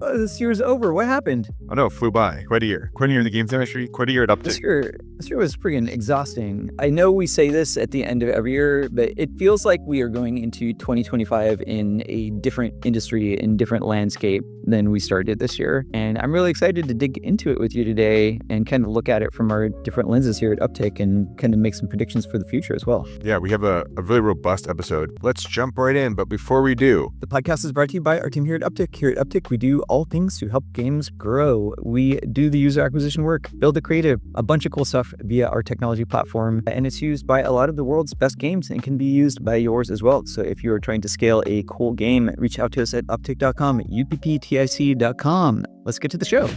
Oh, this year's over. What happened? Oh no, it flew by. Quite a year. Quite a year in the games industry. Quite a year at Uptick. This year was freaking exhausting. I know we say this at the end of every year, but it feels like we are going into 2025 in a different industry, in different landscape than we started this year. And I'm really excited to dig into it with you today and kind of look at it from our different lenses here at Uptick and kind of make some predictions for the future as well. Yeah, we have a really robust episode. Let's jump right in. But before we do, the podcast is brought to you by our team here at Uptick. Here at Uptick, we do all things to help games grow. We do the user acquisition work, build the creative, a bunch of cool stuff via our technology platform, and it's used by a lot of the world's best games and can be used by yours as well. So if you're trying to scale a cool game, reach out to us at uptick.com, upptic.com. Let's get to the show.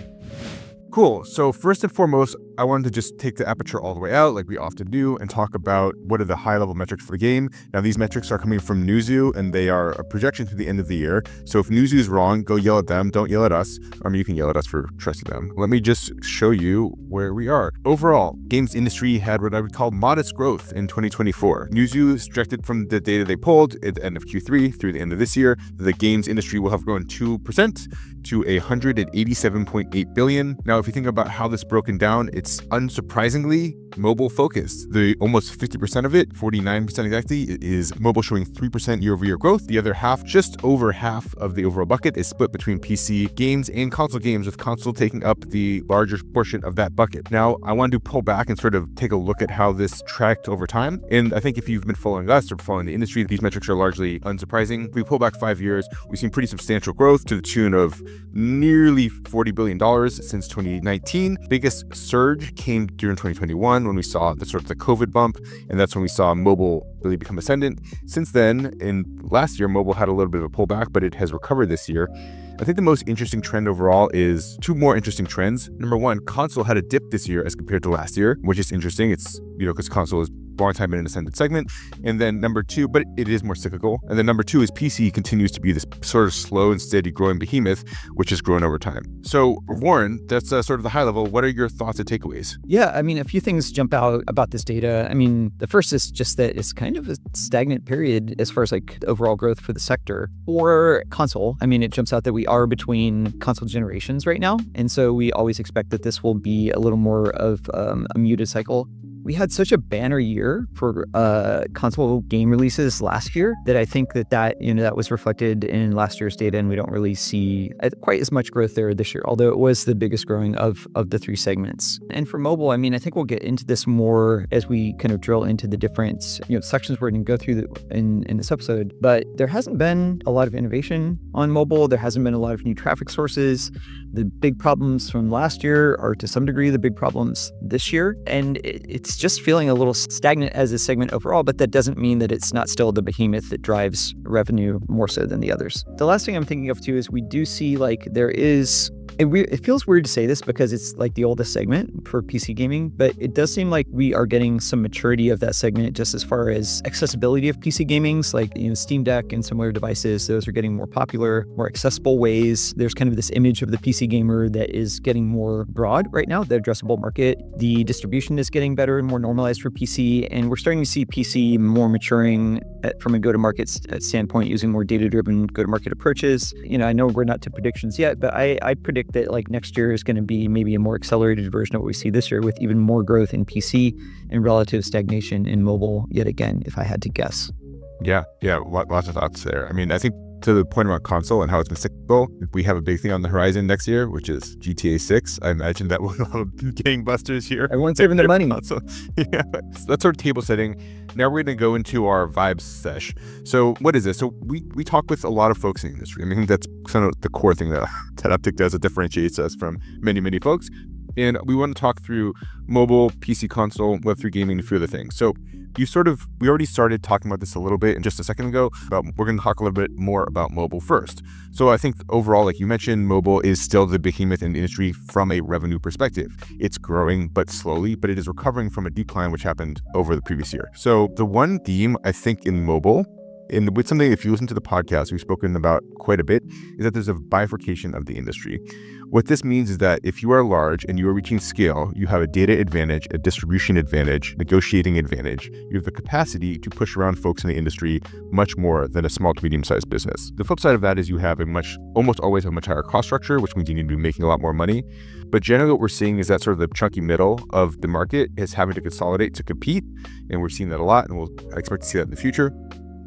Cool. So first and foremost, I wanted to just take the aperture all the way out like we often do and talk about what are the high-level metrics for the game. Now, these metrics are coming from Newzoo, and they are a projection to the end of the year. So if Newzoo is wrong, go yell at them. Don't yell at us. I mean, you can yell at us for trusting them. Let me just show you where we are. Overall, games industry had what I would call modest growth in 2024. Newzoo is projected from the data they pulled at the end of Q3 through the end of this year, the games industry will have grown 2% to $187.8 billion. Now, if you think about how this is broken down, it's unsurprisingly mobile focused. The almost 50% of it, 49% exactly, is mobile, showing 3% year-over-year growth. The other half, just over half of the overall bucket, is split between PC games and console games, with console taking up the larger portion of that bucket. Now, I wanted to pull back and sort of take a look at how this tracked over time. And I think if you've been following us or following the industry, these metrics are largely unsurprising. If we pull back 5 years, we've seen pretty substantial growth to the tune of nearly $40 billion since 2019. Biggest surge came during 2021 when we saw the sort of the COVID bump, and that's when we saw mobile really become ascendant. Since then, in last year, mobile had a little bit of a pullback, but it has recovered this year. I think the most interesting trend overall is two more interesting trends. Number one, console had a dip this year as compared to last year, which is interesting. It's, because console is long time in an ascendant segment. And then number two, but it is more cyclical. And then number two is PC continues to be this sort of slow and steady growing behemoth, which has grown over time. So Warren, that's sort of the high level. What are your thoughts and takeaways? Yeah, I mean, a few things jump out about this data. I mean, the first is just that it's kind of a stagnant period as far as like overall growth for the sector. For console, I mean, it jumps out that we are between console generations right now. And so we always expect that this will be a little more of a muted cycle. We had such a banner year for console game releases last year that I think that was reflected in last year's data, and we don't really see quite as much growth there this year, although it was the biggest growing of the three segments. And for mobile, I mean, I think we'll get into this more as we kind of drill into the different sections we're going to go through in this episode. But there hasn't been a lot of innovation on mobile. There hasn't been a lot of new traffic sources. The big problems from last year are to some degree the big problems this year, and it's just feeling a little stagnant as a segment overall, but that doesn't mean that it's not still the behemoth that drives revenue more so than the others. The last thing I'm thinking of too is we do see like there is it feels weird to say this because it's like the oldest segment for PC gaming, but it does seem like we are getting some maturity of that segment just as far as accessibility of PC gamings, like Steam Deck and similar devices. Those are getting more popular, more accessible ways. There's kind of this image of the PC gamer that is getting more broad right now, the addressable market. The distribution is getting better and more normalized for PC, and we're starting to see PC more maturing from a go-to-market standpoint, using more data-driven go-to-market approaches. I know we're not to predictions yet, but I predict that like next year is going to be maybe a more accelerated version of what we see this year, with even more growth in PC and relative stagnation in mobile yet again, if I had to guess. Yeah, lots of thoughts there. I mean, I think to the point about console and how it's been cyclical, we have a big thing on the horizon next year, which is GTA 6. I imagine that will have gangbusters here. Everyone's saving their money. So, yeah, that's our table setting. Now we're going to go into our vibes sesh. So what is this? So we talk with a lot of folks in the industry. I mean, that's kind of the core thing that Uptick does that differentiates us from many, many folks. And we want to talk through mobile, PC, console, Web3 gaming, and a few other things. So we already started talking about this a little bit in just a second ago, but we're going to talk a little bit more about mobile first. So I think overall, like you mentioned, mobile is still the behemoth in the industry from a revenue perspective. It's growing, but slowly, but it is recovering from a decline which happened over the previous year. So the one theme I think in mobile And with something, if you listen to the podcast, we've spoken about quite a bit, is that there's a bifurcation of the industry. What this means is that if you are large and you are reaching scale, you have a data advantage, a distribution advantage, negotiating advantage. You have the capacity to push around folks in the industry much more than a small to medium-sized business. The flip side of that is you have almost always a much higher cost structure, which means you need to be making a lot more money. But generally what we're seeing is that sort of the chunky middle of the market is having to consolidate to compete. And we're seeing that a lot, and we'll expect to see that in the future.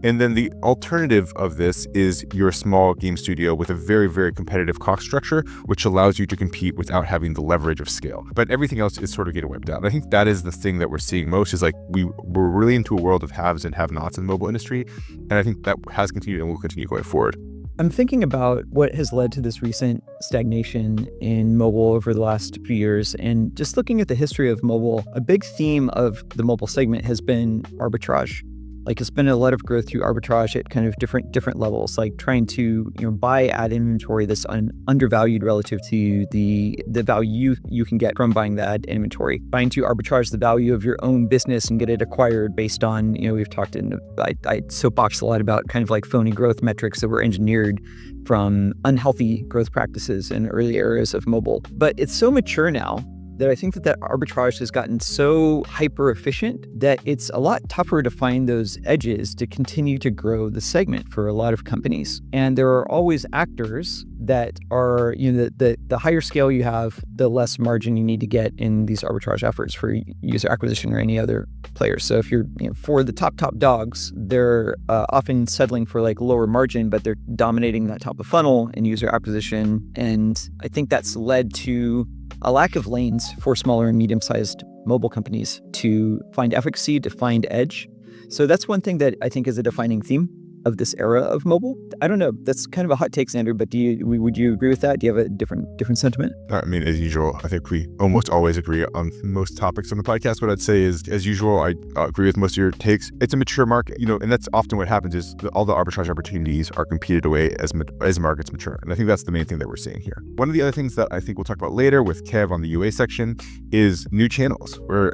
And then the alternative of this is you're a small game studio with a very, very competitive cost structure, which allows you to compete without having the leverage of scale. But everything else is sort of getting wiped out. And I think that is the thing that we're seeing most is like we're really into a world of haves and have-nots in the mobile industry. And I think that has continued and will continue going forward. I'm thinking about what has led to this recent stagnation in mobile over the last few years. And just looking at the history of mobile, a big theme of the mobile segment has been arbitrage. Like it's been a lot of growth through arbitrage at kind of different levels, like trying to buy ad inventory that's undervalued relative to the value you can get from buying the ad inventory, trying to arbitrage the value of your own business and get it acquired based on, we've talked I soapboxed a lot about kind of like phony growth metrics that were engineered from unhealthy growth practices in early eras of mobile. But it's so mature now that I think that arbitrage has gotten so hyper efficient that it's a lot tougher to find those edges to continue to grow the segment for a lot of companies. And there are always actors that are, the higher scale you have, the less margin you need to get in these arbitrage efforts for user acquisition or any other players. So if you're, for the top dogs, they're often settling for like lower margin, but they're dominating that top of funnel in user acquisition. And I think that's led to a lack of lanes for smaller and medium-sized mobile companies to find efficacy, to find edge. So that's one thing that I think is a defining theme of this era of mobile. I don't know. That's kind of a hot take, Xander, but would you agree with that? Do you have a different sentiment? I mean, as usual, I think we almost always agree on most topics on the podcast. What I'd say is, as usual, I agree with most of your takes. It's a mature market, and that's often what happens is all the arbitrage opportunities are competed away as markets mature. And I think that's the main thing that we're seeing here. One of the other things that I think we'll talk about later with Kev on the UA section is new channels, where,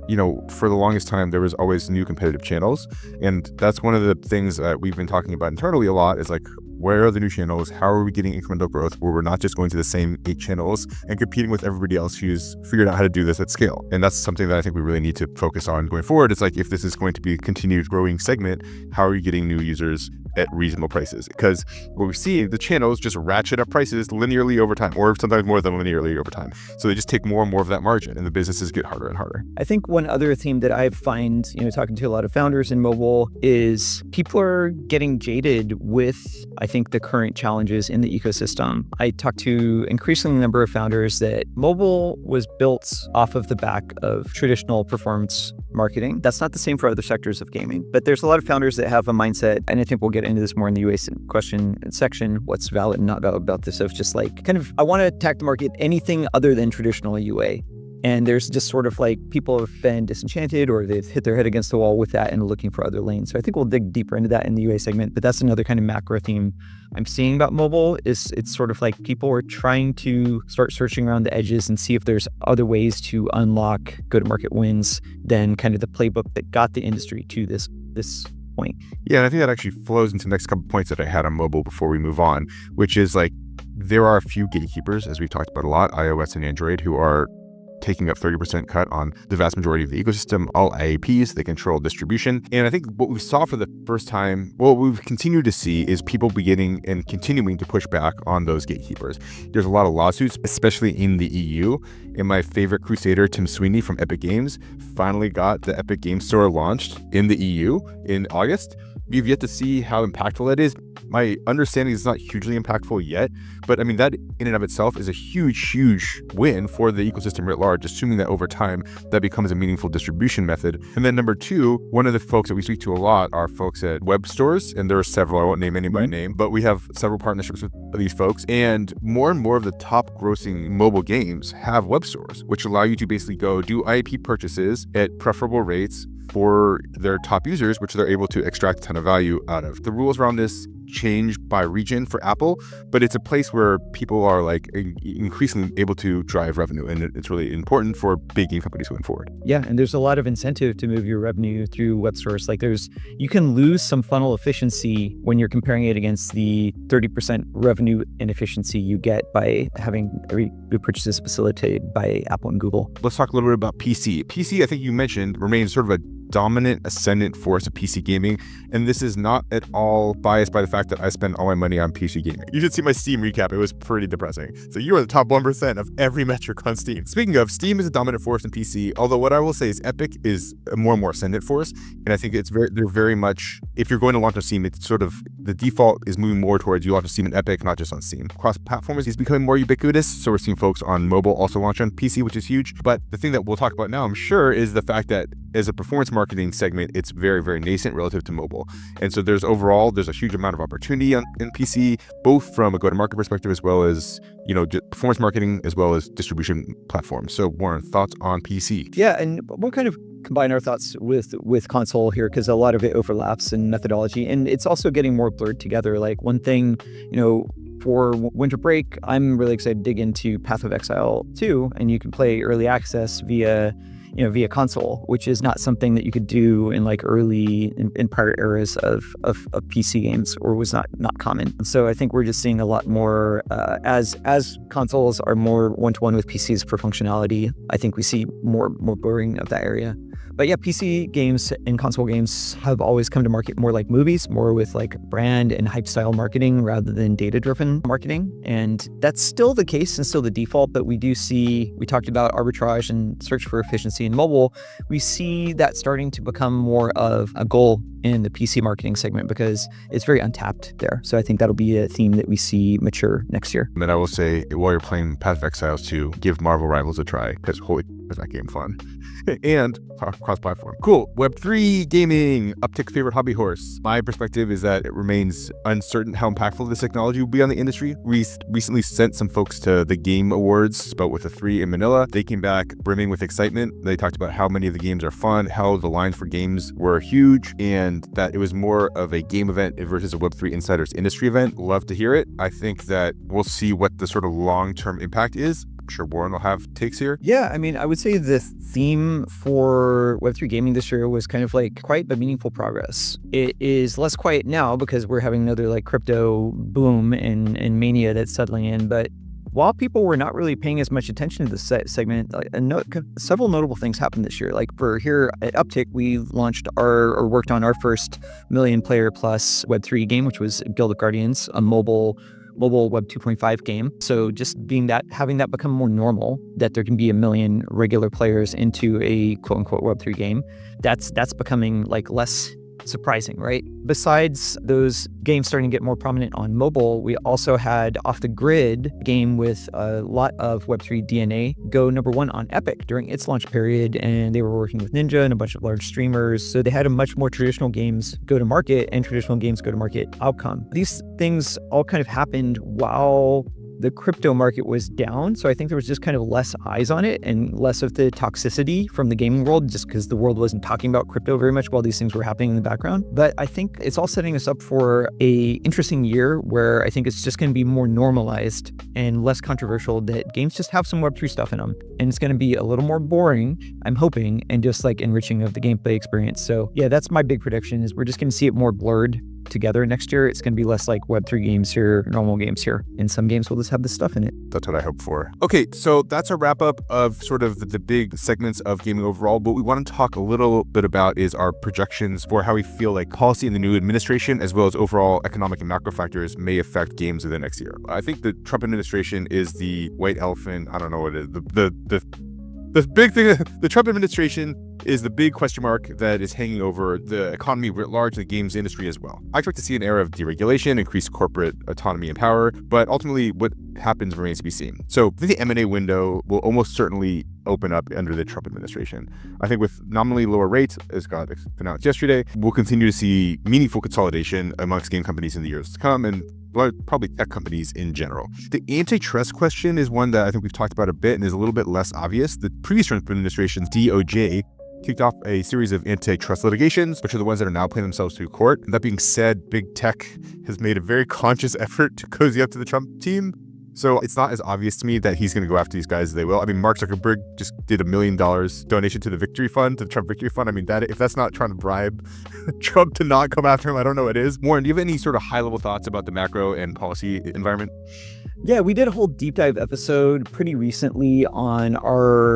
for the longest time, there was always new competitive channels. And that's one of the things that we've been talking about internally a lot is like, where are the new channels? How are we getting incremental growth where we're not just going to the same 8 channels and competing with everybody else who's figured out how to do this at scale? And that's something that I think we really need to focus on going forward. It's like, if this is going to be a continued growing segment, how are you getting new users at reasonable prices? Because what we see, the channels just ratchet up prices linearly over time, or sometimes more than linearly over time. So they just take more and more of that margin, and the businesses get harder and harder. I think one other theme that I find, talking to a lot of founders in mobile, is people are getting jaded with, I think, the current challenges in the ecosystem. I talk to increasingly number of founders that mobile was built off of the back of traditional performance marketing. That's not the same for other sectors of gaming, but there's a lot of founders that have a mindset, and I think we'll get into this more in the UA question section, what's valid and not valid about this, of just like, kind of, I want to attack the market anything other than traditional UA. And there's just sort of like people have been disenchanted or they've hit their head against the wall with that and looking for other lanes. So I think we'll dig deeper into that in the UA segment, but that's another kind of macro theme I'm seeing about mobile is it's sort of like people are trying to start searching around the edges and see if there's other ways to unlock go-to-market wins than kind of the playbook that got the industry to this point. Yeah, and I think that actually flows into the next couple points that I had on mobile before we move on, which is like, there are a few gatekeepers, as we've talked about a lot, iOS and Android, who are taking up 30% cut on the vast majority of the ecosystem, all IAPs, they control distribution. And I think what we saw for the first time, what we've continued to see is people beginning and continuing to push back on those gatekeepers. There's a lot of lawsuits, especially in the EU. And my favorite crusader, Tim Sweeney from Epic Games, finally got the Epic Games Store launched in the EU in August. We've yet to see how impactful that is. My understanding is not hugely impactful yet, but I mean, that in and of itself is a huge win for the ecosystem writ large, assuming that over time that becomes a meaningful distribution method. And then number two, one of the folks that we speak to a lot are folks at web stores, and there are several, I won't name any by name, but we have several partnerships with these folks, and more of the top grossing mobile games have web stores, which allow you to basically go do IAP purchases at preferable rates for their top users, which they're able to extract a ton of value out of. The rules around this change by region for Apple, but it's a place where people are like increasingly able to drive revenue, and it's really important for big game companies going forward. Yeah, and there's a lot of incentive to move your revenue through web source. Like you can lose some funnel efficiency when you're comparing it against the 30% revenue inefficiency you get by having every good purchases facilitated by Apple and Google. Let's talk a little bit about PC. PC, I think you mentioned, remains sort of a dominant ascendant force of PC gaming, and this is not at all biased by the fact that I spend all my money on PC gaming. You should see my Steam recap. It was pretty depressing. So you are the top 1% of every metric on Steam. Speaking of, Steam is a dominant force in PC, although what I will say is Epic is a more and more ascendant force, and I think they're very much, if you're going to launch on Steam, it's sort of, the default is moving more towards you launch on Steam and Epic, not just on Steam. Cross-platform is becoming more ubiquitous, so we're seeing folks on mobile also launch on PC, which is huge. But the thing that we'll talk about now, I'm sure, is the fact that as a performance marketing segment, it's very, very nascent relative to mobile. And so there's a huge amount of opportunity in PC, both from a go-to-market perspective as well as, performance marketing as well as distribution platforms. So Warren, thoughts on PC? Yeah, and we'll kind of combine our thoughts with console here because a lot of it overlaps in methodology, and it's also getting more blurred together. Like one thing, for winter break, I'm really excited to dig into Path of Exile 2, and you can play early access via console, which is not something that you could do in like early in prior eras of PC games, or was not common. And so I think we're just seeing a lot more as consoles are more one-to-one with PCs for functionality. I think we see more blurring of that area. But yeah, PC games and console games have always come to market more like movies, more with like brand and hype style marketing rather than data-driven marketing. And that's still the case and still the default, but we talked about arbitrage and search for efficiency in mobile. We see that starting to become more of a goal in the PC marketing segment because it's very untapped there. So I think that'll be a theme that we see mature next year. And then I will say, while you're playing Path of Exiles 2, give Marvel Rivals a try, because holy, is that game fun. And cross-platform. Cool. Web3 gaming, uptick favorite hobby horse. My perspective is that it remains uncertain how impactful this technology will be on the industry. We recently sent some folks to the Game Awards, spelled with a 3 in Manila. They came back brimming with excitement. They talked about how many of the games are fun, how the lines for games were huge, and that it was more of a game event versus a Web3 Insiders industry event. Love to hear it. I think that we'll see what the sort of long-term impact is. I'm sure Warren will have takes here. Yeah, I mean, I would say the theme for Web3 gaming this year was kind of like quiet but meaningful progress. It is less quiet now because we're having another like crypto boom and mania that's settling in. But while people were not really paying as much attention to this segment, several notable things happened this year. Like for here at Uptick, we worked on our first million player plus Web3 game, which was Guild of Guardians, a mobile Web 2.5 game. So just having that become more normal, that there can be 1 million regular players into a quote unquote Web3 game, that's becoming like less surprising, right? Besides those games starting to get more prominent on mobile, we also had Off the Grid game with a lot of Web3 DNA go #1 on Epic during its launch period, and they were working with Ninja and a bunch of large streamers, so they had a much more traditional games go to market and traditional games go to market outcome. These things all kind of happened while the crypto market was down, so I think there was just kind of less eyes on it and less of the toxicity from the gaming world, just because the world wasn't talking about crypto very much while these things were happening in the background. But I think it's all setting us up for a interesting year where I think it's just going to be more normalized and less controversial that games just have some Web3 stuff in them, and it's going to be a little more boring, I'm hoping, and just like enriching of the gameplay experience. So yeah, that's my big prediction, is we're just going to see it more blurred together next year. It's going to be less like Web3 games here, normal games here, and some games will just have this stuff in it. That's what I hope for. Okay, so that's a wrap up of sort of the big segments of gaming overall. What we want to talk a little bit about is our projections for how we feel like policy in the new administration, as well as overall economic and macro factors, may affect games in the next year. I think the Trump administration is the white elephant. I don't know what it is. The big thing, the Trump administration is the big question mark that is hanging over the economy writ large, the games industry as well. I expect to see an era of deregulation, increased corporate autonomy and power, but ultimately what happens remains to be seen. So I think the M&A window will almost certainly open up under the Trump administration. I think with nominally lower rates, as got announced yesterday, we'll continue to see meaningful consolidation amongst game companies in the years to come, and probably tech companies in general. The antitrust question is one that I think we've talked about a bit and is a little bit less obvious. The previous Trump administration's DOJ kicked off a series of antitrust litigations, which are the ones that are now playing themselves through court. And that being said, big tech has made a very conscious effort to cozy up to the Trump team. So it's not as obvious to me that he's going to go after these guys as they will. I mean, Mark Zuckerberg just did $1 million donation to the Victory Fund, to the Trump Victory Fund. I mean, that if that's not trying to bribe Trump to not come after him, I don't know what is. Warren, do you have any sort of high-level thoughts about the macro and policy environment? Yeah, we did a whole deep dive episode pretty recently on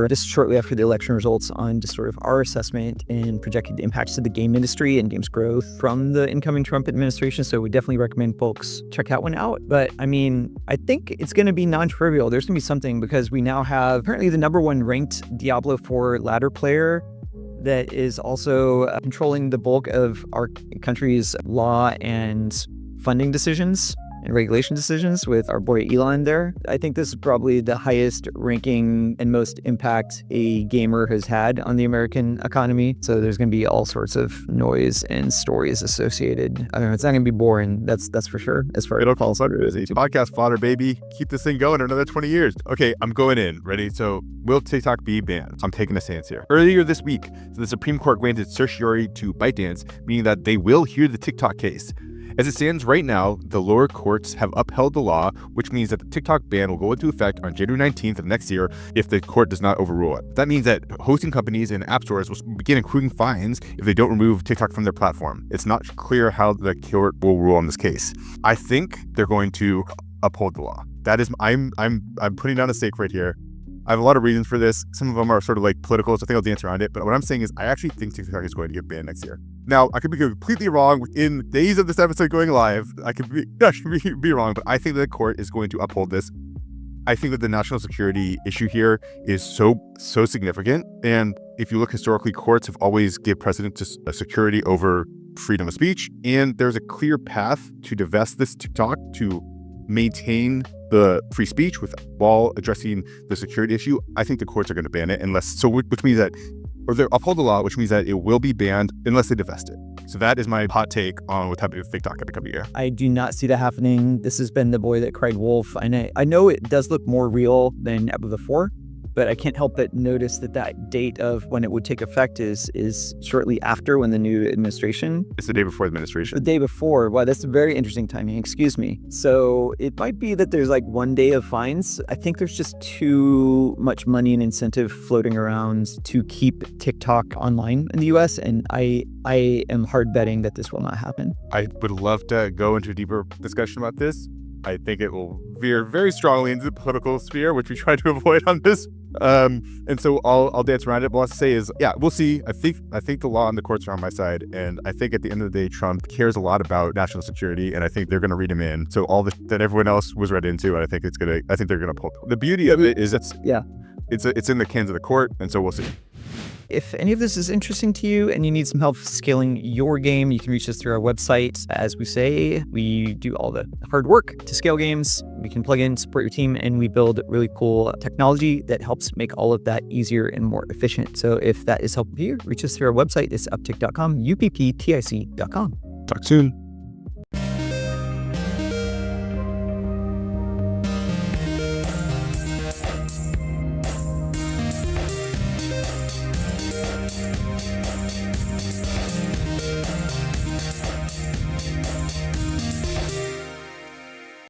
just shortly after the election results, on just sort of our assessment and projected impacts to the game industry and games growth from the incoming Trump administration. So we definitely recommend folks check that one out. But I mean, I think it's going to be non-trivial. There's going to be something, because we now have apparently the #1 ranked Diablo 4 ladder player that is also controlling the bulk of our country's law and funding decisions and regulation decisions with our boy Elon there. I think this is probably the highest ranking and most impact a gamer has had on the American economy. So there's going to be all sorts of noise and stories associated. I don't know, it's not going to be boring. That's for sure. As far as Paul's podcast fodder, baby. Keep this thing going another 20 years. Okay, I'm going in. Ready? So will TikTok be banned? I'm taking a stance here. Earlier this week, the Supreme Court granted certiorari to ByteDance, meaning that they will hear the TikTok case. As it stands right now, the lower courts have upheld the law, which means that the TikTok ban will go into effect on January 19th of next year if the court does not overrule it. That means that hosting companies and app stores will begin accruing fines if they don't remove TikTok from their platform. It's not clear how the court will rule on this case. I think they're going to uphold the law. That is, I'm putting down a stake right here. I have a lot of reasons for this. Some of them are sort of like political, so I think I'll dance around it. But what I'm saying is I actually think TikTok is going to get banned next year. Now, I could be completely wrong within days of this episode going live. I could be wrong, but I think that the court is going to uphold this. I think that the national security issue here is so significant. And if you look historically, courts have always given precedent to security over freedom of speech. And there's a clear path to divest this TikTok to maintain the free speech while addressing the security issue. I think the courts are going to ban it which means that, or they uphold the law, which means that it will be banned unless they divest it. So that is my hot take on what's happening with TikTok in the coming year. I do not see that happening. This has been the boy that cried wolf. I know it does look more real than ever before, but I can't help but notice that date of when it would take effect is shortly after, when the new administration. It's the day before the administration. The day before. Wow, that's very interesting timing. Excuse me. So it might be that there's like 1 day of fines. I think there's just too much money and incentive floating around to keep TikTok online in the US, and I am hard betting that this will not happen. I would love to go into a deeper discussion about this. I think it will veer very strongly into the political sphere, which we try to avoid on this. And so I'll dance around it. But what I'll say is, yeah, we'll see. I think the law and the courts are on my side, and I think at the end of the day, Trump cares a lot about national security, and I think they're going to read him in. So all that everyone else was read into, and I think they're going to pull. The beauty of it is it's in the hands of the court, and so we'll see. If any of this is interesting to you and you need some help scaling your game, you can reach us through our website. As we say, we do all the hard work to scale games. We can plug in, support your team, and we build really cool technology that helps make all of that easier and more efficient. So if that is helpful to you, reach us through our website. It's upptic.com, upptic.com. Talk soon.